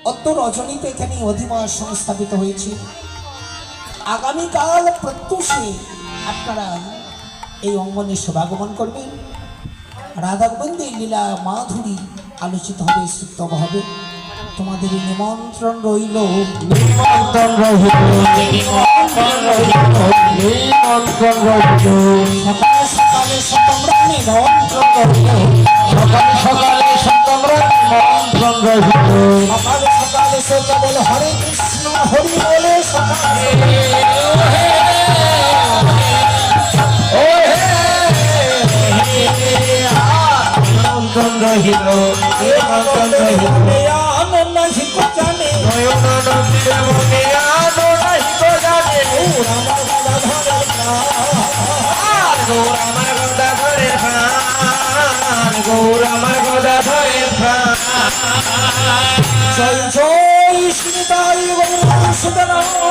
অত রজনীতে এখানে অধিবাস সংস্থাপিত হয়েছে। আগামীকাল প্রত্যুষে আপনারা এই অঙ্গনে শুভাগমন করবেন। রাধা গোবিন্দের লীলা মাধুরী আলোচিত হবে, স্তব হবে। তোমাদের নিমন্ত্রণ রইল, নিমন্ত্রণ রহিল, নিমন্ত্রণ রহিল, নিমন্ত্রণ রহিল। সকালে সকালে তোমরা নিমন্ত্রণ রহিল, সকালে সকালে তোমরা নিমন্ত্রণ রহিল। সকালে সকালে সে বলে হরে কৃষ্ণ হরি বলে সকালে নিমন্ত্রণ রহিল, নিমন্ত্রণ রহিল। আনন্দ শিখো জানে নয়ন নদীর মনে আলো নাহিক জানে। আমার গদাধরের প্রাণ, গৌর আমার গদাধরের প্রাণ, গৌর আমার গদাধরের প্রাণ। জয় জয় শ্রী তাই গৌর সুতরাং